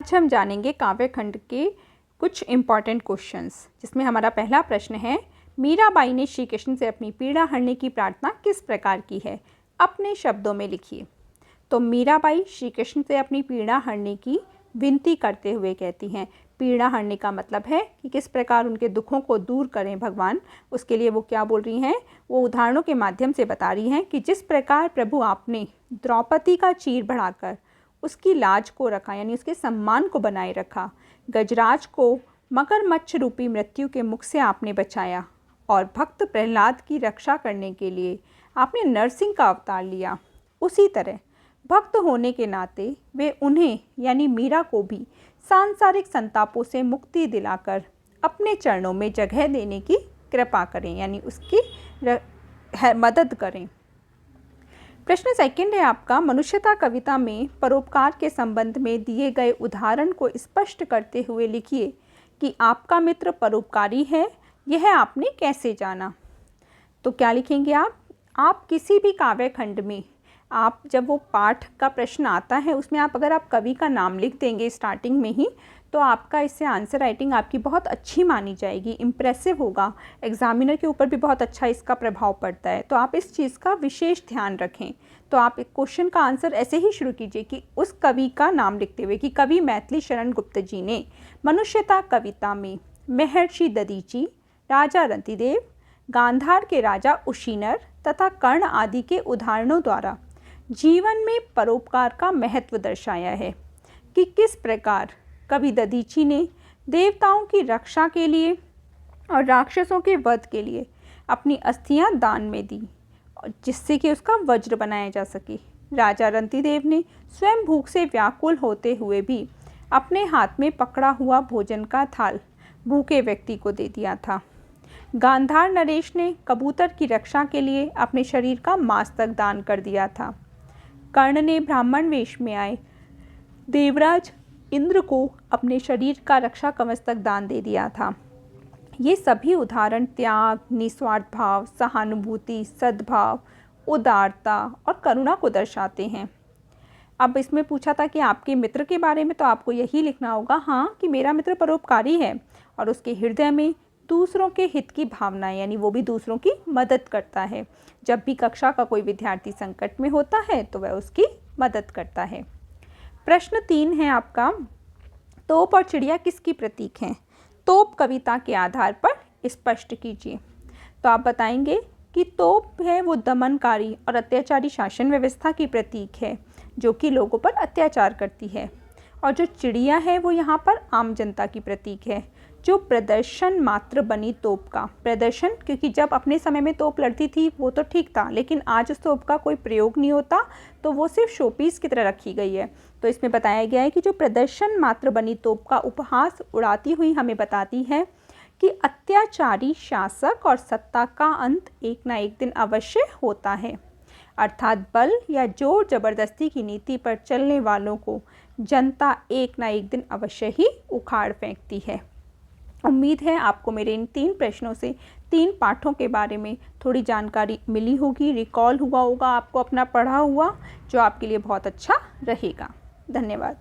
आज हम जानेंगे काव्यखंड के कुछ इम्पॉर्टेंट क्वेश्चंस, जिसमें हमारा पहला प्रश्न है, मीराबाई ने श्री कृष्ण से अपनी पीड़ा हरने की प्रार्थना किस प्रकार की है? अपने शब्दों में लिखिए। तो मीराबाई श्री कृष्ण से अपनी पीड़ा हरने की विनती करते हुए कहती हैं। पीड़ा हरने का मतलब है कि किस प्रकार उनके दुखों को दूर करें भगवान। उसके लिए वो क्या बोल रही हैं, वो उदाहरणों के माध्यम से बता रही हैं कि जिस प्रकार प्रभु आपने द्रौपदी का चीर बढ़ाकर उसकी लाज को रखा, यानी उसके सम्मान को बनाए रखा, गजराज को मगरमच्छ रूपी मृत्यु के मुख से आपने बचाया और भक्त प्रहलाद की रक्षा करने के लिए आपने नरसिंह का अवतार लिया, उसी तरह भक्त होने के नाते वे उन्हें यानी मीरा को भी सांसारिक संतापों से मुक्ति दिलाकर अपने चरणों में जगह देने की कृपा करें, यानी उसकी मदद करें। प्रश्न सेकंड है आपका, मनुष्यता कविता में परोपकार के संबंध में दिए गए उदाहरण को स्पष्ट करते हुए लिखिए कि आपका मित्र परोपकारी है, यह आपने कैसे जाना? तो क्या लिखेंगे आप किसी भी काव्य खंड में आप जब वो पाठ का प्रश्न आता है उसमें अगर आप कवि का नाम लिख देंगे स्टार्टिंग में ही, तो आपका इससे आंसर राइटिंग आपकी बहुत अच्छी मानी जाएगी, इम्प्रेसिव होगा, एग्जामिनर के ऊपर भी बहुत अच्छा इसका प्रभाव पड़ता है। तो आप इस चीज़ का विशेष ध्यान रखें। तो आप एक क्वेश्चन का आंसर ऐसे ही शुरू कीजिए कि उस कवि का नाम लिखते हुए कि कवि मैथिली शरण गुप्त जी ने मनुष्यता कविता में महर्षि दधीची, राजा रंतिदेव, गांधार के राजा उशीनर तथा कर्ण आदि के उदाहरणों द्वारा जीवन में परोपकार का महत्व दर्शाया है कि किस प्रकार कवि दधीची ने देवताओं की रक्षा के लिए और राक्षसों के वध के लिए अपनी अस्थियां दान में दी, जिससे कि उसका वज्र बनाया जा सके। राजा रंतिदेव ने स्वयं भूख से व्याकुल होते हुए भी अपने हाथ में पकड़ा हुआ भोजन का थाल भूखे व्यक्ति को दे दिया था। गांधार नरेश ने कबूतर की रक्षा के लिए अपने शरीर का मांस तक दान कर दिया था। कर्ण ने ब्राह्मण वेश में आए देवराज इंद्र को अपने शरीर का रक्षा कवच तक दान दे दिया था। ये सभी उदाहरण त्याग, निस्वार्थ भाव, सहानुभूति, सद्भाव, उदारता और करुणा को दर्शाते हैं। अब इसमें पूछा था कि आपके मित्र के बारे में, तो आपको यही लिखना होगा हाँ कि मेरा मित्र परोपकारी है और उसके हृदय में दूसरों के हित की भावना, यानी वो भी दूसरों की मदद करता है। जब भी कक्षा का कोई विद्यार्थी संकट में होता है तो वह उसकी मदद करता है। प्रश्न 3 है आपका, तोप और चिड़िया किसकी प्रतीक हैं? तोप कविता के आधार पर स्पष्ट कीजिए। तो आप बताएंगे कि तोप है वो दमनकारी और अत्याचारी शासन व्यवस्था की प्रतीक है जो कि लोगों पर अत्याचार करती है, और जो चिड़िया है वो यहाँ पर आम जनता की प्रतीक है जो प्रदर्शन मात्र बनी तोप का प्रदर्शन, क्योंकि जब अपने समय में तोप लड़ती थी वो तो ठीक था, लेकिन आज उस तोप का कोई प्रयोग नहीं होता, तो वो सिर्फ शोपीस की तरह रखी गई है। तो इसमें बताया गया है कि जो प्रदर्शन मात्र बनी तोप का उपहास उड़ाती हुई हमें बताती है कि अत्याचारी शासक और सत्ता का अंत एक ना एक दिन अवश्य होता है, अर्थात बल या जोर जबरदस्ती की नीति पर चलने वालों को जनता एक ना एक दिन अवश्य ही उखाड़ फेंकती है। उम्मीद है आपको मेरे इन 3 प्रश्नों से 3 पाठों के बारे में थोड़ी जानकारी मिली होगी, रिकॉल हुआ होगा आपको अपना पढ़ा हुआ, जो आपके लिए बहुत अच्छा रहेगा। धन्यवाद।